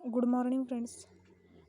Good morning friends.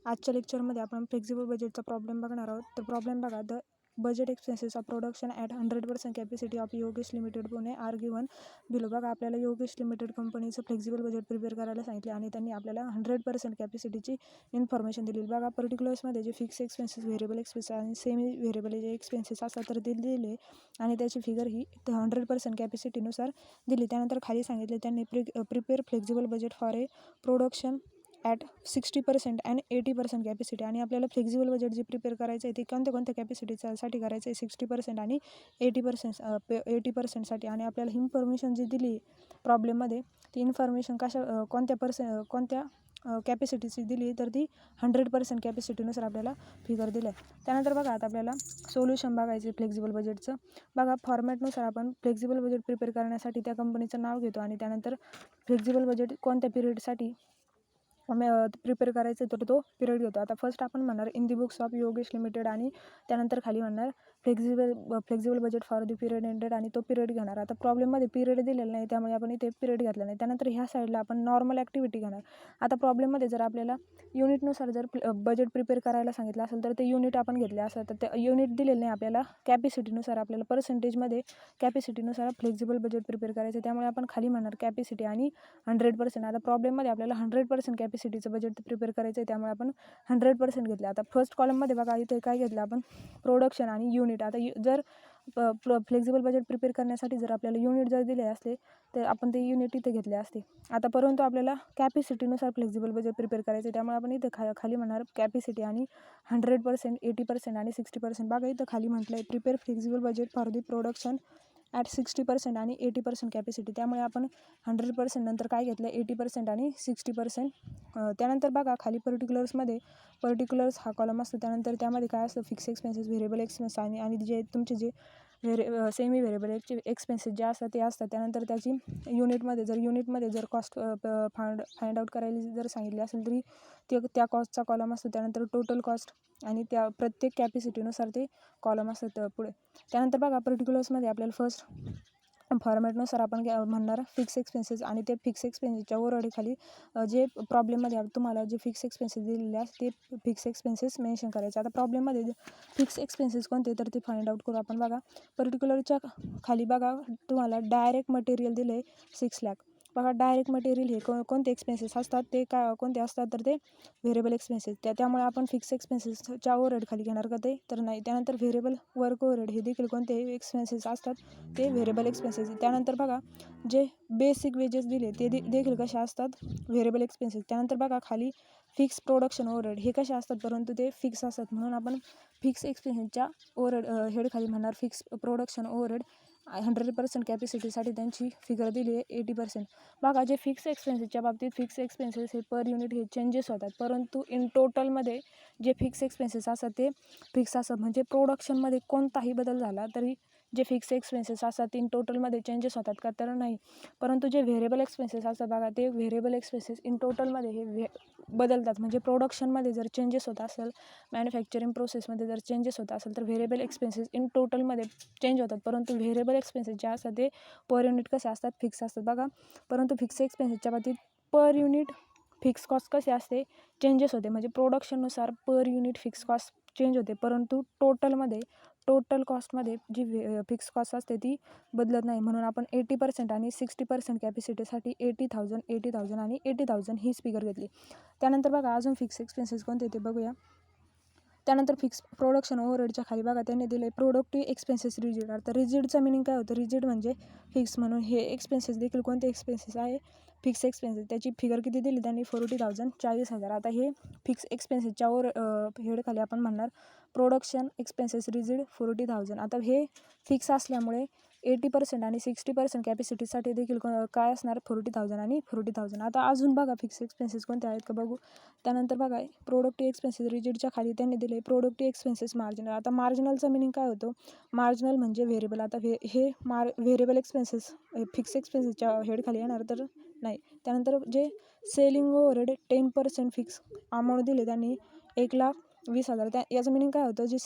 आजच्या लेक्चरमध्ये आपण फ्लेक्झिबल बजेटचा प्रॉब्लेम बघणार आहोत. तर प्रॉब्लेम बघा. The budget expenses of production at 100% capacity of Yogesh limited Pune are given below. बघा, आपल्याला योगेश लिमिटेड कंपनीचं फ्लेक्झिबल बजेट प्रिपेअर करायला सांगितले आणि त्यांनी आपल्याला 100% कॅपॅसिटीची इन्फॉर्मेशन दिली. बघा, पर्टिक्युलर्समध्ये जे फिक्स एक्सपेन्सेस, व्हेरिएबल एक्सपेन्सेस आणि सेमी व्हेरिएबल जे एक्सपेन्सेस असतात तर ते दिले आणि त्याची फिगर ही 100% कॅपॅसिटीनुसार दिली. त्यानंतर खाली सांगितले त्यांनी prepare flexible budget for a production at 60% and 80% capacity. आणि आपल्याला फ्लेक्झिबल बजेट जे प्रिपेअर करायचं आहे ते कोणत्या कॅपॅसिटीसाठी करायचं आहे, 60% आणि 80%साठी. आणि आपल्याला ही इन्फॉर्मेशन जी दिली प्रॉब्लेममध्ये, ती इन्फॉर्मेशन कोणत्या कॅपॅसिटीची दिली तर ती 100% कॅपॅसिटीनुसार आपल्याला फिगर दिलं आहे. त्यानंतर बघा, आता आपल्याला सोल्युशन बघायचं आहे फ्लेक्झिबल बजेटचं. बघा, फॉर्मॅटनुसार आपण फ्लेक्झिबल बजेट प्रिपेअर करण्यासाठी त्या कंपनीचं नाव घेतो आणि त्यानंतर फ्लेक्झिबल बजेट कोणत्या पिरियडसाठी प्रिपेअर करायचं तर तो पिरियड घेतो. आता फर्स्ट आपण म्हणणार in the books of Yogesh limited आणि त्यानंतर खाली म्हणणार flexible budget for the period ended आणि तो पिरियड घेणार. आता प्रॉब्लेममध्ये पिरियड दिलेला नाही त्यामुळे आपण इथे पिरियड घेतला नाही. त्यानंतर ह्या साईडला आपण नॉर्मल ॲक्टिव्हिटी घेणार. आता प्रॉब्लेममध्ये जर आपल्याला युनिटनुसार जर बजेट प्रिपेअर करायला सांगितलं असेल तर ते युनिट आपण घेतले असेल तर ते युनिट दिलेले नाही आपल्याला. कॅपॅसिटीनुसार आपल्याला पर्सेंटेजमध्ये कॅपॅसिटीनुसार फ्लेक्झिबल बजेट प्रिपेअर करायचं. त्यामुळे आपण खाली म्हणणार कॅपॅसिटी आणि 100%. आता प्रॉब्लेममध्ये आपल्याला 100% कॅपॅसिटीचं बजेट प्रिपेअर करायचं आहे त्यामुळे आपण 100% घेतलं. आता फर्स्ट कॉलममध्ये बघा, इथे काय घेतलं आपण, प्रोडक्शन आणि युनिट. आता जर फ्लेक्झिबल बजेट प्रिपेअर करण्यासाठी जर आपल्याला युनिट जर दिले असले तर आपण ते युनिट इथे घेतले असते. आता परंतु आपल्याला कॅपॅसिटीनुसार फ्लेक्झिबल बजेट प्रिपेअर करायचं आहे त्यामुळे आपण इथे खाली म्हणणार कॅपॅसिटी आणि 100%, 80% आणि 60%. बघा, इथं खाली म्हटलं आहे prepare flexible budget for the production at 60% आणि 80% कॅपॅसिटी. त्यामुळे आपण 100% नंतर काय घेतलं, 80% आणि 60%. त्यानंतर बघा, खाली पर्टिक्युलर्स हा कॉलम असतो. त्यानंतर त्यामध्ये काय असतं, फिक्स एक्सपेन्सेस, व्हेरिएबल एक्सपेन्स आणि जे तुमचे जे सेमी व्हेरिएबल एक्सपेन्सेस जे असतात ते असतात. त्यानंतर त्याची युनिटमध्ये जर कॉस्ट फाइंड आउट करायला जर सांगितली असेल तरी त्या कॉस्टचा कॉलम असतो. त्यानंतर टोटल कॉस्ट आणि त्या प्रत्येक कॅपॅसिटीनुसार ते कॉलम असतात पुढे. त्यानंतर बघा, पर्टिक्युलर्समध्ये आपल्याला फर्स्ट फॉर्मॅटनुसार आपण म्हणणार फिक्स एक्सपेन्सेस आणि ते फिक्स एक्सपेन्सेसच्या खाली जे प्रॉब्लेममध्ये तुम्हाला जे फिक्स एक्सपेन्सेस दिलेले असते ते फिक्स एक्सपेन्सेस मेन्शन करायचे. आता प्रॉब्लेममध्ये फिक्स एक्सपेन्सेस कोणते तर ते फाइंड आउट करू आपण. बघा, पर्टिक्युलरच्या खाली बघा तुम्हाला डायरेक्ट मटेरियल दिले 6 लाख. बघा, डायरेक्ट मटेरियल हे कोणते एक्सपेन्सेस असतात ते कोणते असतात तर ते व्हेरिएबल एक्सपेन्सेस. त्यामुळे आपण फिक्स एक्सपेन्सेसच्या ओव्हरहेड खाली घेणार का ते तर नाही. त्यानंतर व्हेरिएबल वर्क ओव्हरहेड हे देखील कोणते एक्सपेन्सेस असतात ते व्हेरिएबल एक्सपेन्सेस. त्यानंतर बघा, जे बेसिक वेजेस दिले ते देखील कसे असतात, व्हेरिएबल एक्सपेन्सेस. त्यानंतर बघा, खाली फिक्स प्रोडक्शन ओव्हरहेड हे कसे असतात परंतु ते फिक्स असतात म्हणून आपण फिक्स एक्सपेन्सेसच्या हेड खाली म्हणणार फिक्स प्रोडक्शन ओव्हरहेड 100% कॅपॅसिटीसाठी त्यांची फिगर दिली आहे 80%. बघा, जे फिक्स एक्सपेन्सेसच्या बाबतीत फिक्स एक्सपेन्सेस हे पर युनिट हे चेंजेस होतात परंतु इन टोटलमध्ये जे फिक्स एक्सपेन्सेस असतात ते फिक्स असतात. म्हणजे प्रोडक्शनमध्ये कोणताही बदल झाला तरी जे फिक्स एक्सपेन्सेस असतात इन टोटलमध्ये चेंजेस होतात का तर नाही. परंतु जे व्हेरिएबल एक्सपेन्सेस असतात बघा, ते व्हेरिएबल एक्सपेन्सेस इन टोटलमध्ये हे बदलतात. म्हणजे प्रोडक्शनमध्ये जर चेंजेस होत असेल, मॅन्युफॅक्चरिंग प्रोसेसमध्ये जर चेंजेस होत असेल तर व्हेरिएबल एक्सपेन्सेस इन टोटलमध्ये चेंज होतात. परंतु व्हेरिएबल एक्सपेन्सेस जे असतात ते पर युनिट कसे असतात, फिक्स असतात. बघा, परंतु फिक्स एक्सपेन्सेसच्या बाबतीत पर युनिट फिक्स कॉस्ट कसे असते, चेंजेस होते. म्हणजे प्रोडक्शननुसार per unit fix cost change होते परंतु टोटल कॉस्टमध्ये जी फिक्स कॉस्ट असते ती बदलत नाही. म्हणून आपण 80% आणि 60% कॅपॅसिटीसाठी 80,000 आणि 80,000 ही फिगर घेतली. त्यानंतर बघा, अजून फिक्स एक्सपेन्सेस कोणते ते बघूया. त्यानंतर फिक्स प्रोडक्शन ओव्हरहेडच्या खाली बघा त्यांनी दिले प्रोडक्टिव्ह एक्सपेन्सेस रिजिड. आता रिजिडचं मिनिंग काय होतं, रिजिड म्हणजे फिक्स. म्हणून हे एक्सपेन्सेस देखील कोणते एक्सपेन्सेस आहे, फिक्स एक्सपेन्सेस. त्याची फिगर किती दिली त्यांनी, 40,000 40,000. आता हे फिक्स एक्सपेन्सेसच्या हेडखाली आपण म्हणणार प्रोडक्शन एक्सपेन्सेस रिजिड 40,000. आता हे फिक्स असल्यामुळे 80% आणि 60% कॅपॅसिटीसाठी देखील काय असणार, 40,000 आणि 40,000. आता अजून बघा फिक्स एक्सपेन्सेस कोणते आहेत का बघू. त्यानंतर बघा, प्रोडक्टिव्ह एक्सपेन्सेस रिजिडच्या खाली त्यांनी दिले प्रोडक्टिव्ह एक्सपेन्सेस मार्जिनल. आता मार्जिनलचा मिनिंग काय होतो, मार्जिनल म्हणजे व्हेरिएबल. आता हे व्हेरिएबल एक्सपेन्सेस फिक्स एक्सपेन्सेसच्या हेडखाली येणार तर नाही. त्यानंतर जे सेलिंग ओव्हरहेड 10% फिक्स अमाऊंट दिले त्यांनी 1,20,000. याचं मिनिंग काय होतं, जे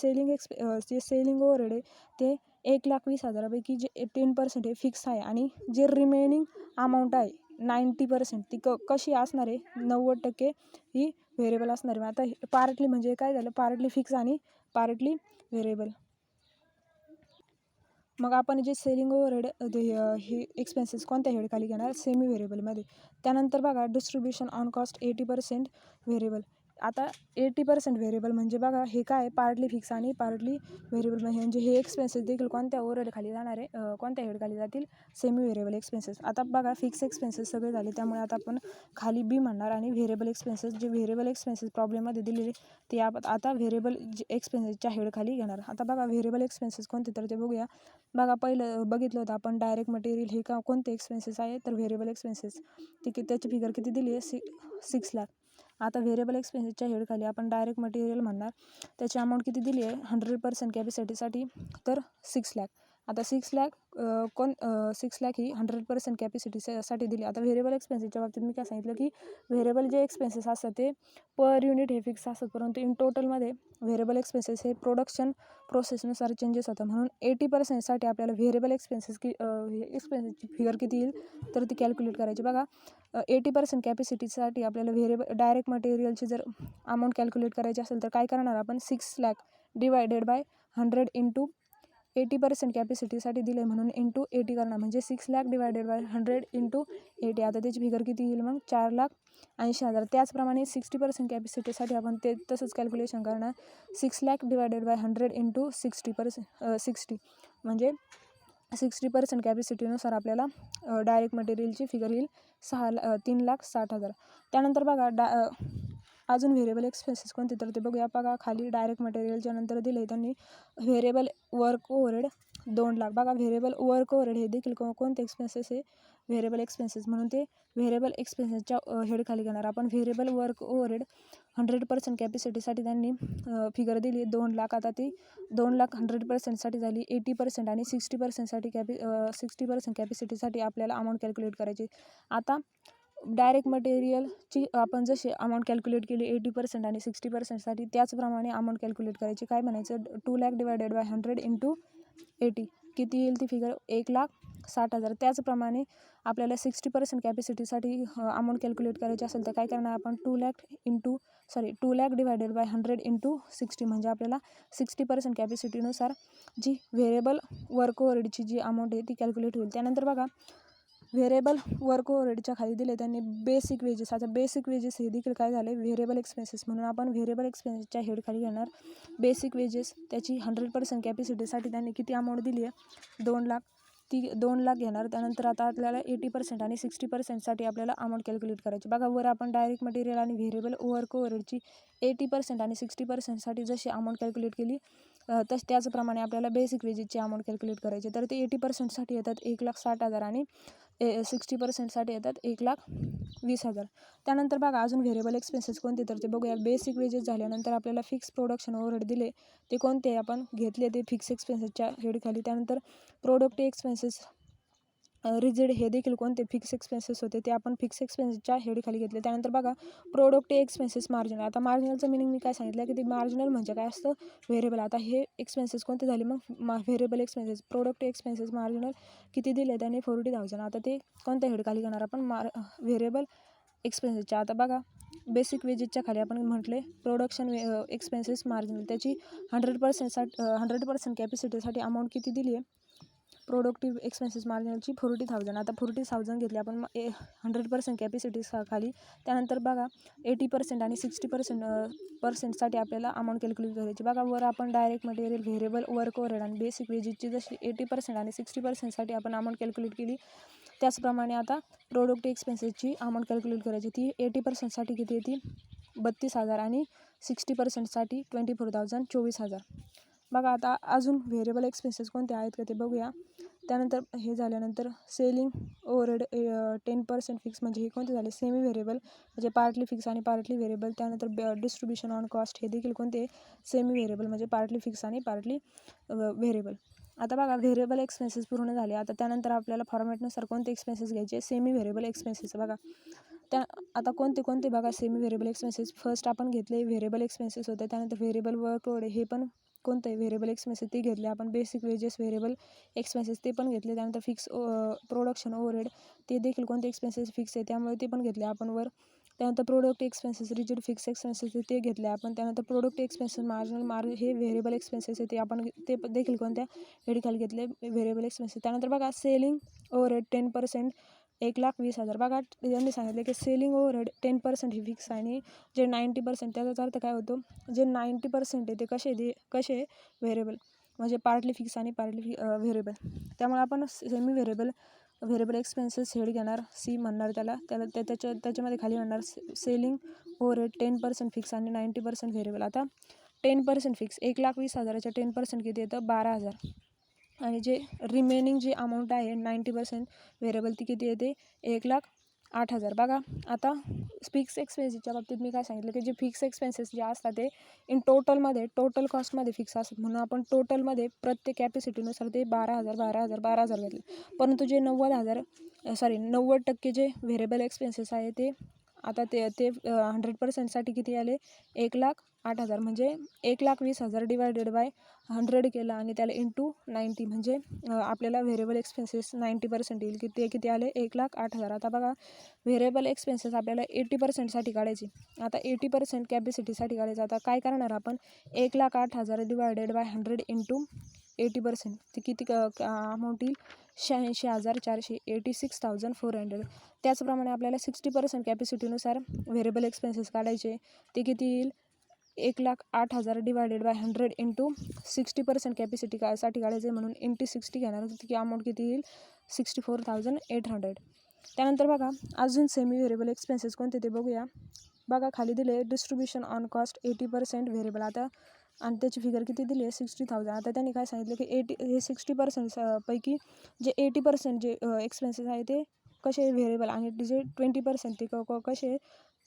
सेलिंग ओव्हरहेड आहे ते 1,20,000 पैकी जे 10% हे फिक्स आहे आणि जे रिमेनिंग अमाऊंट आहे 90% ती कशी असणार आहे, 90% ही व्हेरिएबल असणार आहे. आता पार्टली म्हणजे काय झालं, पार्टली फिक्स आणि पार्टली व्हेरिएबल. मग आपण जे सेलिंग ओव्हरहेड हे एक्सपेन्सेस कोणत्या हेडखाली घेणार, सेमी व्हेरिएबलमध्ये. त्यानंतर बघा डिस्ट्रीब्युशन ऑन कॉस्ट 80% व्हेरिएबल. आता 80% व्हेरिएबल म्हणजे बघा हे काय, पार्टली फिक्स आणि पार्टली व्हेरिएबल म्हणजे हे एक्सपेन्सेस देखील कोणत्या ओव्हरहेडखाली जाणार आहे, कोणत्या हेडखाली जातील, सेमी व्हेरिएबल एक्सपेन्सेस. आता बघा फिक्स एक्सपेन्सेस सगळे झाले, त्यामुळे आता आपण खाली बी म्हणणार आणि व्हेरिएबल एक्सपेन्सेस, जे व्हेरिएबल एक्सपेन्सेस प्रॉब्लेममध्ये दिलेले ते आता व्हेरिएबल एक्सपेन्सेसच्या हेडखाली घेणार. आता बघा व्हेरिएबल एक्सपेन्सेस कोणते तर ते बघूया. बघा पहिलं बघितलं होतं आपण डायरेक्ट मटेरियल हे कोणते एक्सपेन्सेस आहे, तर व्हेरिएबल एक्सपेन्सेस. त्याची फिगर किती दिली आहे, 6 लाख. आता व्हेरिएबल एक्सपेन्सेसच्या हेडखाली आपण डायरेक्ट मटेरियल म्हणणार, त्याची अमाऊंट किती दिली आहे 100% कॅपॅसिटीसाठी, तर 6 लाख. आता 6 लाख 6 लाख ही 100% कॅपॅसिटीसाठी दिली. आता व्हेरिएबल एक्सपेन्सेसच्या बाबतीत मी काय सांगितलं की व्हेरिएबल जे एक्सपेन्सेस असतात ते पर युनिट हे फिक्स असतात, परंतु इन टोटलमध्ये व्हेरिएबल एक्सपेन्सेस हे प्रोडक्शन प्रोसेसनुसार चेंजेस होतात. म्हणून 80%साठी आपल्याला व्हेरिएबल एक्सपेन्सेस एक्सपेन्सेसची फिगर किती येईल तर ती कॅल्क्युलेट करायची. बघा 80% कॅपॅसिटीसाठी आपल्याला व्हेरिएबल डायरेक्ट मटेरियलची जर अमाऊंट कॅल्क्युलेट करायची असेल तर काय करणार आपण, 6 लाख डिवायडेड बाय 100 इंटू 80% कॅपॅसिटीसाठी दिले म्हणून इंटू 80 करणार, म्हणजे 6 लाख डिवायडेड बाय 100 इंटू 80. आता त्याची फिगर किती येईल मग 4,80,000. त्याचप्रमाणे 60% कॅपॅसिटीसाठी आपण ते तसंच कॅल्क्युलेशन करणार, 6 लाख डिवायडेड बाय 100 इंटू 60 म्हणजे 60% कॅपॅसिटीनुसार आपल्याला डायरेक्ट मटेरियलची फिगर येईल 3,60,000. त्यानंतर बघा अजून व्हेरिएबल एक्सपेन्सेस कोणते तर ते बघूया. बघा खाली डायरेक्ट मटेरियलच्या नंतर दिले त्यांनी व्हेरिएबल वर्क ओव्हरहेड 2 लाख. बघा व्हेरिएबल वर्क ओव्हरहेड हे देखील कोणते एक्सपेन्सेस आहे, व्हेरिएबल एक्सपेन्सेस, म्हणून ते व्हेरिएबल एक्सपेन्सेसच्या हेडखाली घेणार आपण. व्हेरिएबल वर्क ओव्हरहेड 100% कॅपॅसिटीसाठी त्यांनी फिगर दिली 2 लाख. आता ती 2 लाख 100%साठी झाली, 80% आणि 60%साठी 60% कॅपॅसिटीसाठी आपल्याला अमाऊंट कॅल्क्युलेट करायची. आता डायरेक्ट मटेरियलची आपण जशी अमाऊंट कॅल्क्युलेट केली 80% आणि 60%साठी, त्याचप्रमाणे अमाऊंट कॅल्क्युलेट करायची. काय म्हणायचं, 2 लाख डिवायडेड बाय 100 इंटू 80 किती येईल ती फिगर, 1,60,000. त्याचप्रमाणे आपल्याला 60% कॅपॅसिटीसाठी अमाऊंट कॅल्क्युलेट करायची असेल तर काय करणार आपण, 2 लाख डिवायडेड बाय 100 इंटू 60 म्हणजे आपल्याला 60% कॅपॅसिटीनुसार जी व्हेरिएबल वर्क ओव्हरहेडची जी अमाऊंट आहे ती कॅल्क्युलेट होईल. त्यानंतर बघा व्हेरिएबल वर्क ओव्हरहेडच्या खाली दिले त्यांनी बेसिक वेजेस. आता बेसिक वेजेस हे देखील काय झाले, व्हेरिएबल एक्सपेन्सेस, म्हणून आपण व्हेरिएबल एक्सपेन्सेसच्या हेडखाली घेणार बेसिक वेजेस. त्याची 100% कॅपॅसिटीसाठी त्यांनी किती अमाऊंट दिली आहे, 2 लाख. ती 2 लाख घेणार. त्यानंतर आता आपल्याला 80% आणि 60%साठी आपल्याला अमाऊंट कॅल्क्युलेट करायची. बघा वर आपण डायरेक्ट मटेरियल आणि व्हेरिएबल वर्क ओव्हरहेडची 80% आणि 60%साठी जशी अमाऊंट कॅल्क्युलेट केली त्याचप्रमाणे आपल्याला बेसिक वेजेसची अमाऊंट कॅल्क्युलेट करायची. तर ते 80%साठी येतात 1,60,000 आणि 60%साठी येतात 1,20,000. त्यानंतर बघा अजून व्हेरिएबल एक्सपेन्सेस कोणते तर ते बघूया. बेसिक वेजेस झाल्यानंतर आपल्याला फिक्स प्रोडक्शन ओव्हरहेड दिले ते कोणते आपण घेतले, ते फिक्स एक्सपेन्सेसच्या हेडखाली. त्यानंतर प्रोडक्ट एक्सपेन्सेस रिजिड हे देखील कोणते फिक्स एक्सपेन्सेस होते ते आपण फिक्स एक्सपेन्सेसच्या हेडखाली घेतले. त्यानंतर बघा प्रोडक्ट एक्सपेन्सेस मार्जिनल. आता मार्जिनलचं मिनिंग मी काय सांगितलं की ते मार्जिनल म्हणजे काय असतं, व्हेरिएबल. आता हे एक्सपेन्सेस कोणते झाले मग, variable expenses. Product expenses marginal किती दिले त्याने, 40,000. आता ते कोणत्या हेडखाली घेणार आपण, व्हेरिएबल एक्सपेन्सेसच्या. आता बघा बेसिक वेजेसच्या खाली आपण म्हटले प्रोडक्शन एक्सपेन्सेस मार्जिनल, त्याची 100% कॅपॅसिटीसाठी अमाऊंट किती दिली आहे, प्रोडक्टिव्ह एक्सपेन्सेस मार्जिनलची 40,000. आता 40,000 घेतली आपण 100% कॅपॅसिटी खाली. त्यानंतर बघा 80% आणि 60%साठी आपल्याला अमाऊंट कॅल्क्युलेट करायची. बघा वर आपण direct material, variable work overhead आणि बेसिक वेजेसची जशी 80% आणि 60%साठी आपण अमाऊंट कॅल्क्युलेट केली, त्याचप्रमाणे आता प्रोडक्ट एक्सपेन्सेसची अमाऊंट कॅल्क्युलेट करायची. ती 80%साठी किती येते, 32,000 आणि 60%साठी 24,000, 24,000. बघा आता अजून व्हेरिएबल एक्सपेन्सेस कोणते आहेत का ते बघूया. त्यानंतर हे झाल्यानंतर सेलिंग ओव्हरहेड 10% फिक्स म्हणजे हे कोणते झाले, सेमी व्हेरिएबल म्हणजे पार्टली फिक्स आणि पार्टली व्हेरिएबल. त्यानंतर डिस्ट्रीब्युशन ऑन कॉस्ट हे देखील कोणते, सेमी व्हेरिएबल म्हणजे पार्टली फिक्स आणि पार्टली व्हेरिएबल. आता बघा व्हेरिएबल एक्सपेन्सेस पूर्ण झाले. आता त्यानंतर आपल्याला फॉर्मॅटनुसार कोणते एक्सपेन्सेस घ्यायचे, सेमी व्हेरिएबल एक्सपेन्सेस. बघा आता कोणते बघा सेमी व्हेरिएबल एक्सपेन्सेस. फर्स्ट आपण घेतले व्हेरिएबल एक्सपेन्सेस होते, त्यानंतर व्हेरिएबल वर्क ओव्हरहेड हे पण कोणतं आहे व्हेरिएबल एक्सपेन्सेस ते घेतले आपण, बेसिक वेजेस व्हेरिएबल एक्सपेन्सेस ते पण घेतले, त्यानंतर फिक्स प्रोडक्शन ओव्हरहेड ते देखील कोणते एक्सपेन्सेस फिक्स आहे त्यामुळे ते पण घेतले आपण वर. त्यानंतर product expenses rigid fix expenses ते घेतले आपण. त्यानंतर प्रोडक्ट एक्सपेन्सेस मार्जिनल हे व्हेरिएबल एक्सपेन्सेस आहे ते आपण ते देखील कोणत्या हेडखाली घेतले व्हेरिएबल एक्सपेन्सेस. त्यानंतर बघा सेलिंग ओव्हरहेड 10% 1,20,000. बघा यांनी सांगितले की सेलिंग ओव्हरहेड 10% हे फिक्स आणि जे 90% त्याचा अर्थ काय होतो, जे 90% आहे ते कसे व्हेरिएबल, म्हणजे पार्टली फिक्स आणि पार्टली व्हेरिएबल. त्यामुळे आपण सेमी व्हेरिएबल एक्सपेन्सेस हेड घेणार, सी म्हणणार त्याच्यामध्ये खाली म्हणणार सेलिंग ओव्हरहेड 10% फिक्स आणि 90% व्हेरिएबल. आता 10% फिक्स 1,20,000च्या 10% किती येतं 12,000 आणि जे रिमेनिंग जी अमाऊंट आहे 90% व्हेरिएबल ती किती येते 1,08,000. बघा आता फिक्स एक्सपेन्सेसच्या बाबतीत मी काय सांगितलं की जे फिक्स एक्सपेन्सेस जे असतात ते इन टोटल कॉस्टमध्ये फिक्स असतात, म्हणून आपण टोटलमध्ये प्रत्येक कॅपॅसिटीनुसार ते 12,000 घेतले. परंतु जे 90% जे व्हेरिएबल एक्सपेन्सेस आहे ते आता ते 100%साठी किती आले 1,08,000, म्हणजे 1,20,000 डिवायडेड बाय 100 केलं आणि त्याला इंटू 90 म्हणजे आपल्याला व्हेरिएबल एक्सपेन्सेस 90% येईल की ते किती आले 1,08,000. आता बघा व्हेरिएबल एक्सपेन्सेस आपल्याला 80%साठी काढायची. आता 80% कॅपॅसिटीसाठी काढायचं. आता काय करणार आपण 1,08,000 डिवायडेड बाय 100 इंटू 80% ते किती अमाऊंट येईल 86,400 86,400. त्याचप्रमाणे आपल्याला 60% कॅपॅसिटीनुसार व्हेरिएबल एक्सपेन्सेस काढायचे, ते किती येईल 1,08,000 डिवायडेड बाय 100 इंटू 60% कॅपॅसिटीसाठी काढायचे म्हणून इंटू 60 घेणार की अमाऊंट किती येईल 64,800. त्यानंतर बघा अजून सेमी व्हेरिएबल एक्सपेन्सेस कोणते ते बघूया. बघा खाली दिले डिस्ट्रीब्युशन ऑन कॉस्ट 80% व्हेरिएबल. आता आणि त्याची फिगर किती दिली आहे 60,000. आता त्यांनी काय सांगितलं की हे 60% पैकी जे 80% जे एक्सपेन्सेस आहे ते कसे व्हेरिएबल आणि जे 20% ते कसे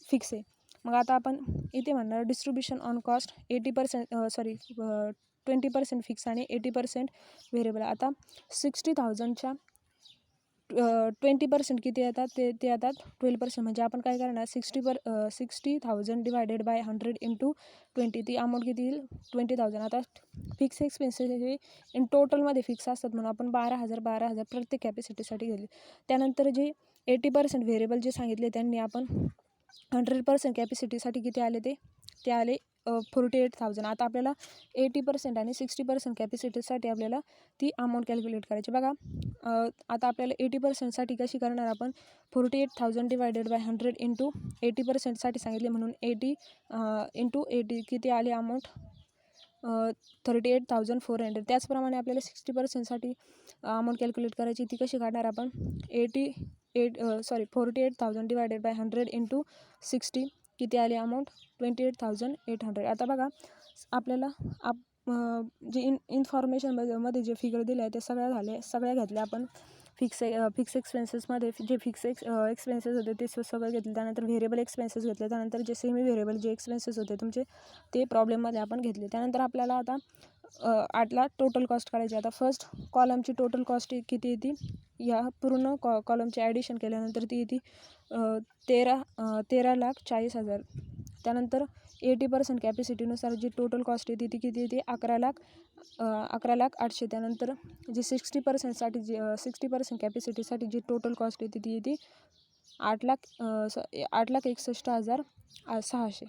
फिक्स आहे. मग आता आपण इथे म्हणणार डिस्ट्रीब्युशन ऑन कॉस्ट 20% फिक्स आणि 80% व्हेरिएबल. आता 60,000च्या 20% किती येतात ते येतात 12%, म्हणजे आपण काय करणार 60,000 डिवायडेड बाय 100 इंटू 20 ती अमाऊंट किती येईल 20,000. आता फिक्स एक्सपेन्सेस हे इन टोटलमध्ये फिक्स असतात म्हणून आपण 12,000 प्रत्येक कॅपॅसिटीसाठी घेतले. त्यानंतर जे 80% व्हेरिएबल जे सांगितले त्यांनी आपण 100% कॅपॅसिटीसाठी किती आले ते आले 48,000. आता आपल्याला 80% आणि 60% कॅपॅसिटीसाठी आपल्याला ती अमाऊंट कॅल्क्युलेट करायची. बघा आता आपल्याला 80%साठी कशी करणार आपण 48,000 डिवायडेड बाय 100 इंटू 80%साठी सांगितले म्हणून 80 इंटू 80 किती आली अमाऊंट 38,400. त्याचप्रमाणे आपल्याला 60%साठी अमाऊंट कॅल्क्युलेट करायची, ती कशी काढणार आपण 48,000 डिवायडेड बाय 100 इंटू 60 किती आली अमाऊंट 28,800. आता बघा आपल्याला जे इन्फॉर्मेशनमध्ये जे फिगर दिले आहे ते सगळ्या घेतल्या आपण. फिक्स एक्सपेन्सेसमध्ये जे फिक्स एक्सपेन्सेस होते ते सगळं घेतले. त्यानंतर व्हेरिएबल एक्सपेन्सेस घेतले. त्यानंतर जे सेमी व्हेरिएबल जे एक्सपेन्सेस होते तुमचे ते प्रॉब्लेममध्ये आपण घेतले. त्यानंतर आपल्याला आता 8ला टोटल कॉस्ट काढायची. आता फर्स्ट कॉलमची टोटल कॉस्ट किती येते या पूर्ण कॉलमची ॲडिशन केल्यानंतर ती येते 13,40,000. त्यानंतर 80% कॅपॅसिटीनुसार जी टोटल कॉस्ट येते ती किती येते 11,08,000. त्यानंतर जी 60% कॅपॅसिटीसाठी जी टोटल कॉस्ट येते ती येते 8,61,600.